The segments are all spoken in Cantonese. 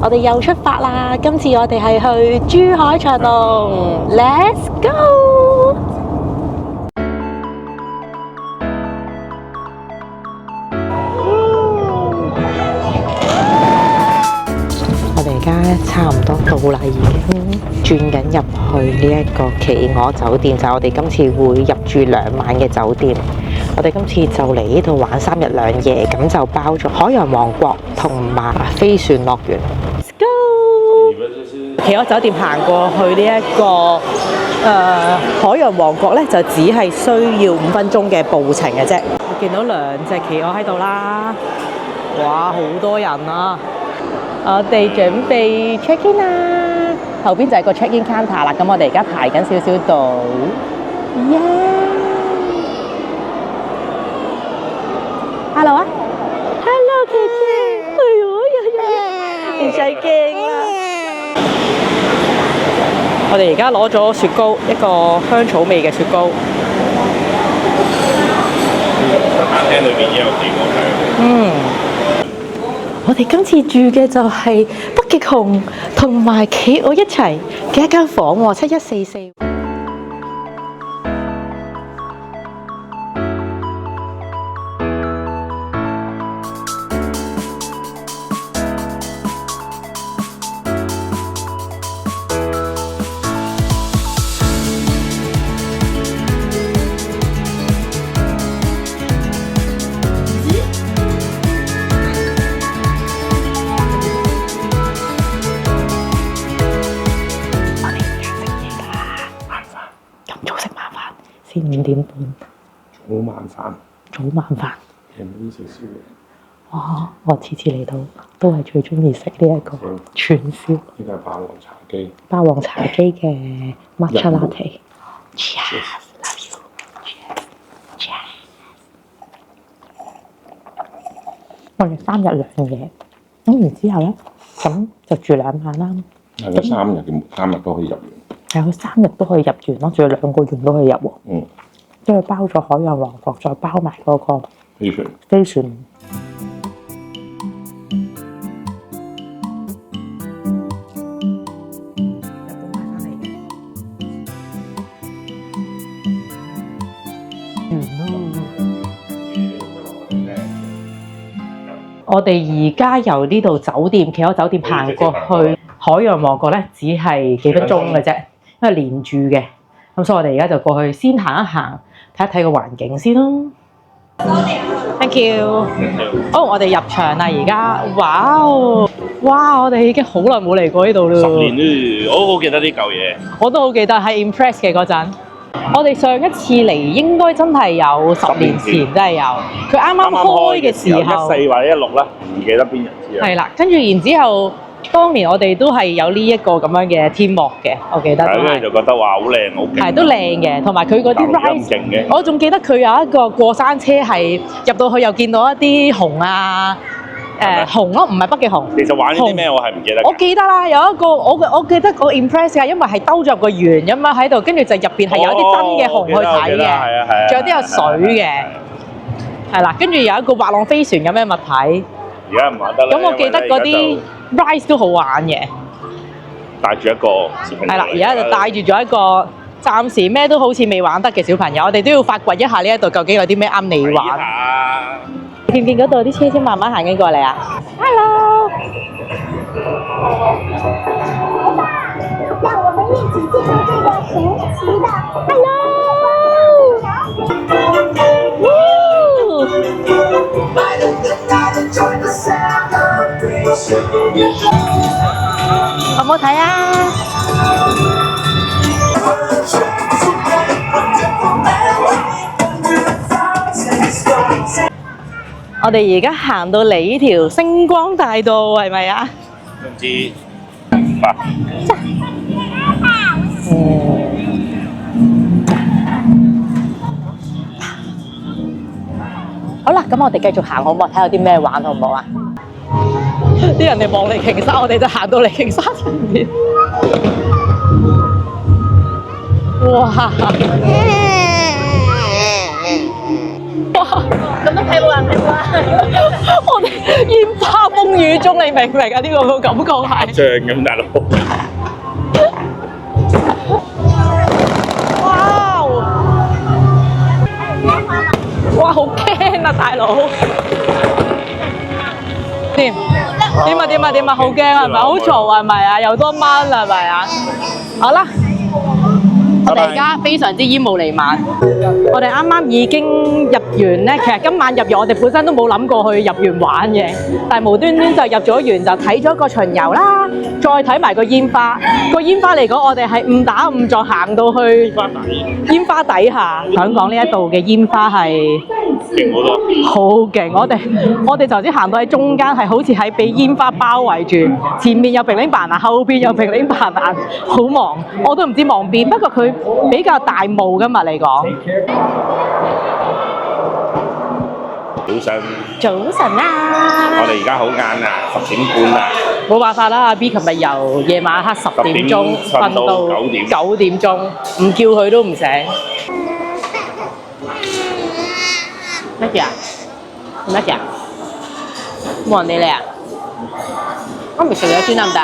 我哋又出發啦！今次我哋係去珠海長隆 ，Let's go！ 我哋而家差唔多到啦，已經轉緊入去呢一個企鵝酒店，就係我哋今次會入住2晚嘅酒店。我哋今次就嚟呢度玩3日2夜，咁就包咗海洋王國同埋飛船樂園。Let's go！ 企鵝酒店行過去呢一個海洋王國咧，就只係需要5分鐘嘅步程嘅啫。我見到2隻企鵝喺度啦，哇，好多人啊！我哋準備 check in 啦，後邊就係個 check in counter 啦。咁我哋而家排緊少少隊。Hello 啊 ，Hello 姐姐，哎呦，唔使驚啦。我哋而家攞咗雪糕，一個香草味嘅雪糕。餐廳裏邊已經有幾個我哋今次住嘅就係北極熊同埋企鵝一齊嘅一間房喎，7144。5點半，早晚飯，哇！我次次嚟到都係最中意食呢一個串燒。呢個係霸王茶姬嘅 matcha latte。Cheers，love you。Cheers。我哋3日2夜，咁然之後咧，咁就住2晚啦。係佢3日都可以入園。係佢3日都可以入園咯，仲有2個園都可以入喎。即係包咗海洋王國，再包埋嗰個飛船。我哋而家由呢度酒店企鵝酒店行過去海洋王國咧，只係幾分鐘嘅啫，因為連住嘅。咁所以我哋而家就過去先行一行，睇一睇個環境先咯。Thank you。好，我哋入場啦，而家，哇！我哋已經好耐冇嚟過呢度啦。10年都，我好記得呢嚿嘢。我都好記得，係 impress 嘅嗰陣。我哋上一次嚟應該真係有10年前，真係有。佢啱啱開嘅時候，14或者16啦，唔記得邊日子啦。係啦，跟住然之後。當年我哋都係有呢一個咁樣嘅天幕嘅，我記得都係。係，就覺得話好靚，好勁。係都靚嘅，同埋佢嗰啲 ride，我仲記得佢有一個過山車係入到去又見到一啲熊啊，熊咯，唔係北極熊。其實玩啲咩我係唔記得。我記得啦，有一個我記得我 impress 嘅，因為係兜咗入個圓咁樣喺度，跟住就入邊係有啲真嘅熊去睇嘅，仲有啲有水嘅，係啦，跟住有一個滑浪飛船咁嘅物體。而家唔玩得啦。咁我記得嗰啲 rise 都好玩嘅，帶住一個小朋友。係啦，而家就帶住咗一個暫時咩都好似未玩得嘅小朋友，我哋都要發掘一下呢一度究竟有啲咩啱你玩。見唔見嗰度啲車車慢慢行緊過嚟啊 ？Hello。讓我們一起進入這個神奇的 Hello。好唔好睇啊？我哋而家行到嚟呢條星光大道係咪啊？唔知8。好啦，咁我哋繼續行好唔好？睇下有啲咩玩好唔好啊？啲人哋望嚟鯨鯊，我哋就行到嚟鯨鯊前面。哇！哇！咁都睇冇人嚟啦！我哋煙花風風雨中，你明唔明啊？呢、個感覺係。像咁大佬，哇！哇！好驚啊，大佬！點？點啊！好驚係咪？好嘈係咪啊？又多蚊係咪啊？好啦。我哋而家非常之煙霧瀰漫，我哋啱啱已經入園咧。其實今晚入園，我哋本身都冇諗過去入園玩嘅，但係無端端就入咗園，就睇咗個巡遊啦，再睇埋個煙花。個煙花嚟講，我哋係誤打誤撞行到去煙花底下。想講呢一度嘅煙花係勁好多。好勁！我哋頭先行到喺中間，係好似喺被煙花包圍住，前面有平頂扮啊，後邊有平頂扮啊，好忙，我都唔知望邊。不過佢比較大霧㗎嘛嚟講。早晨，早晨啊！我哋而家好晏啊，10點半啦。冇辦法啦，阿 B 琴日由夜晚黑10點鐘瞓到9點鐘，唔叫佢都唔醒。乜嘢啊？乜嘢啊？冇人理你啊？我未食咗先得唔得？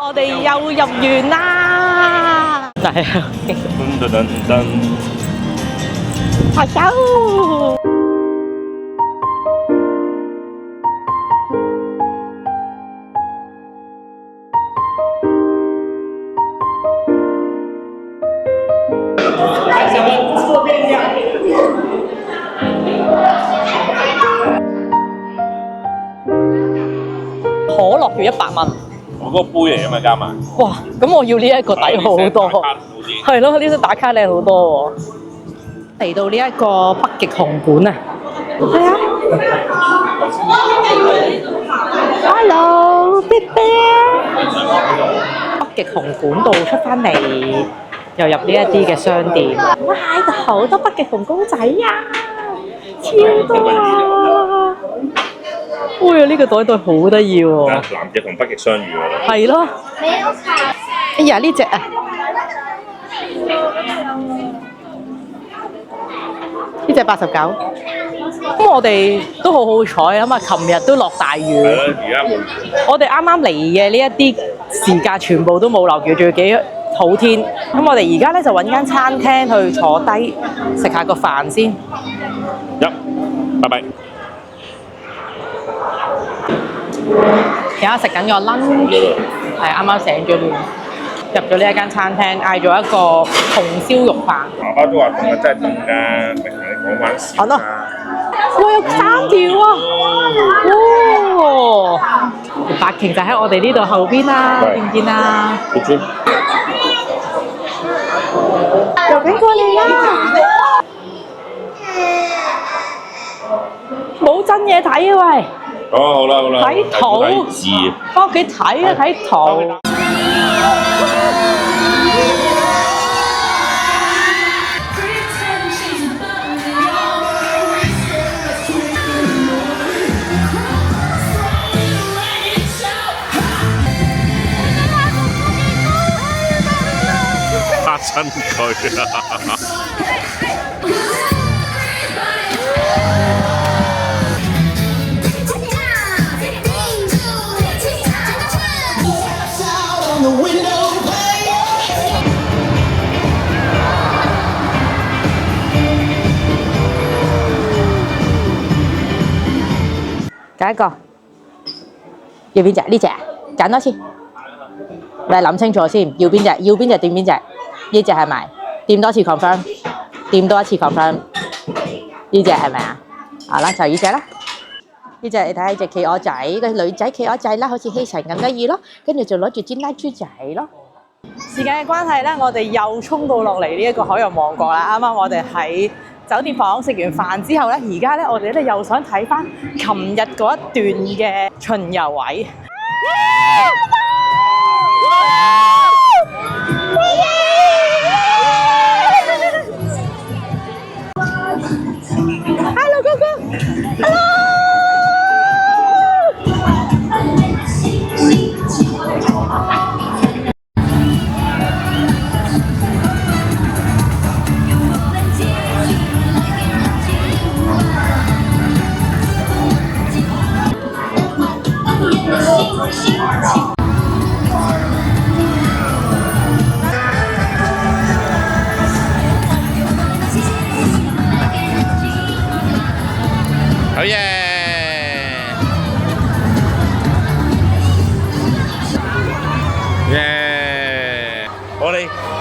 我哋又入園啦！係啊！噔，好笑！可樂要100蚊。我嗰個杯嚟啊嘛，加埋。哇！咁我要呢一個抵好多。係咯，呢張打卡靚好多喎。嚟到呢一個北極熊館啊！係啊 ，Hello，Big Bear。北極熊館度出翻嚟，又入呢一啲嘅商店。哇！喺度好多北極熊公仔啊，超多啊！哎呀，呢個袋好得意喎。南極同北極相遇喎。係咯。哎呀，呢隻啊！呢隻89，咁我哋都好好彩啊嘛！琴日都落大雨，係咯，而家冇。我哋啱啱嚟嘅呢一啲時間全部都冇落雨，仲要幾好天。咁我哋而家咧就揾間餐廳去坐低食下個飯先。拜拜。而家食緊個 lunch， 係啱啱醒咗亂，入咗呢一間餐廳，嗌咗一個紅燒肉飯。爸爸都話凍啊，真係凍㗎，咪同你講玩笑啦。哇！有3條啊！哇！白鯨就喺我哋呢度後邊啦，見唔見啊？好專。又俾過你啦！冇真嘢睇啊喂！好啦，睇圖，睇字。返屋企睇啊，睇圖。嚇親佢啊！揀一個，要邊隻？呢隻啊？揀多次，你諗清楚先，要邊隻？要邊隻掂邊隻？呢隻係咪？掂多次 confirm， 掂多一次 confirm， 呢隻係咪啊？好啦，就呢隻啦。呢隻你睇下隻企鵝仔，個女仔企鵝仔啦，好似希塵咁得意咯。跟住就攞住煎拉豬仔咯。時間嘅關係咧，我哋又衝到落嚟呢一個海洋王國啦。啱啱我哋喺酒店房食完飯之後咧，而家咧我哋咧又想睇翻琴日嗰一段嘅巡遊位。Hello 哥哥，Hello。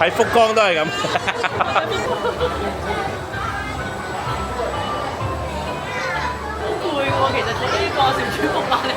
喺福岡都係咁。攰喎，其實做呢個小豬木馬嚟。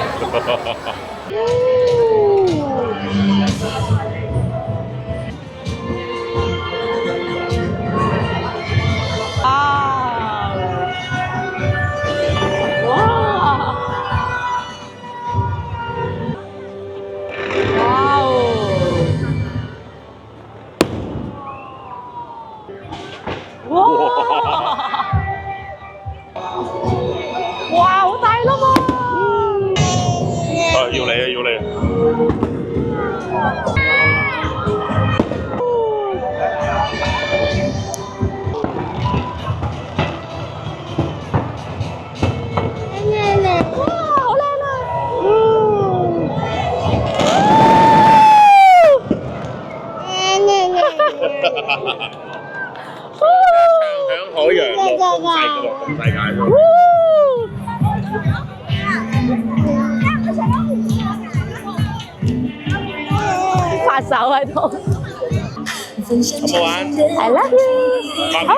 哇！好大粒啊！要嚟啊！要嚟！哇，好靚啊！響海洋樂動世界咯。發手喺度。好唔好玩？I love you。好玩。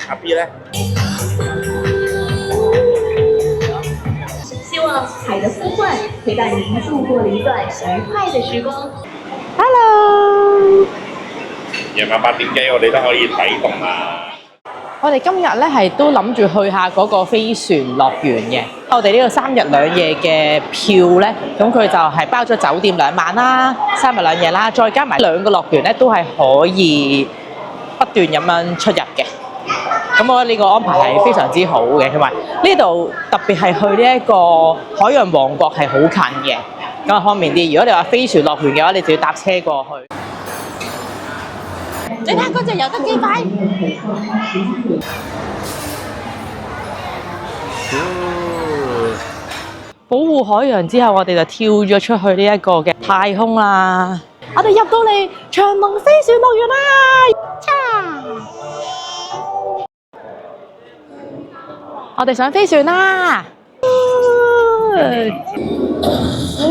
阿 B 咧？希望海的呼唤陪伴您度过了一段愉快的時光。Hello。夜晚8點幾，我哋都可以睇動啊！我哋今日咧係都諗住去下嗰個飛船樂園嘅。我哋呢個3日2夜嘅票咧，咁佢就係包咗酒店2晚啦，3日2夜啦，再加埋2個樂園咧，都係可以不斷咁樣出入嘅。咁我覺得呢個安排係非常之好嘅，同埋呢度特別係去呢一個海洋王國係好近嘅，咁啊方便啲。如果你話飛船樂園嘅話，你就要搭車過去。你睇下嗰隻游得幾快！保護海洋之後，我哋就跳咗出去呢一個嘅太空啦。我哋入到嚟長隆飛船樂園啦！我哋上飛船啦！哦！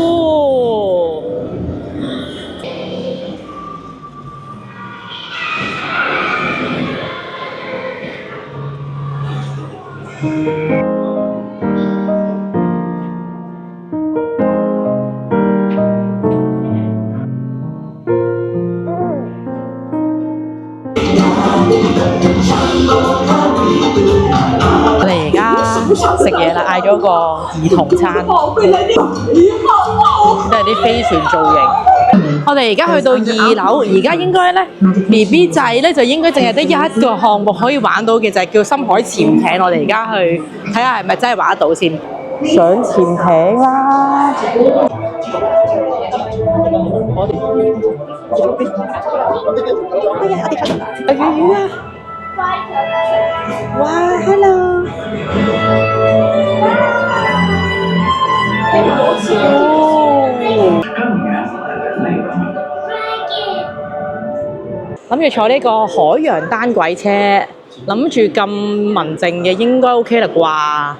我哋而家食嘢啦，嗌咗個兒童餐，即係啲飛船造型。我哋而家去到2樓，而家應該咧 BB 仔咧就應該淨係得1個項目可以玩到嘅，就係叫深海潛艇。我哋而家去睇下係咪真係玩得到先。上潛艇啦！我哋有魚啊！哇 ，hello！ 諗住坐呢個海洋單軌車，諗住咁文靜嘅應該 OK 啦啩？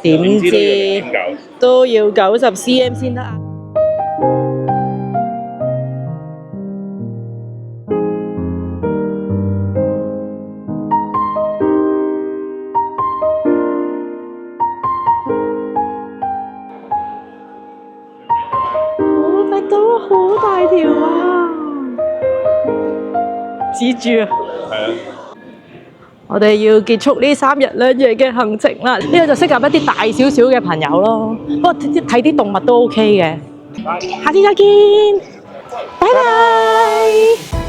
點知都要90 cm 先得啊！我睇到好大條啊！蜘蛛啊！係啊！我哋要結束呢3日2夜嘅行程啦，呢個就適合一啲大少少嘅朋友咯。不過睇啲動物都 OK 嘅。下次再見，拜拜。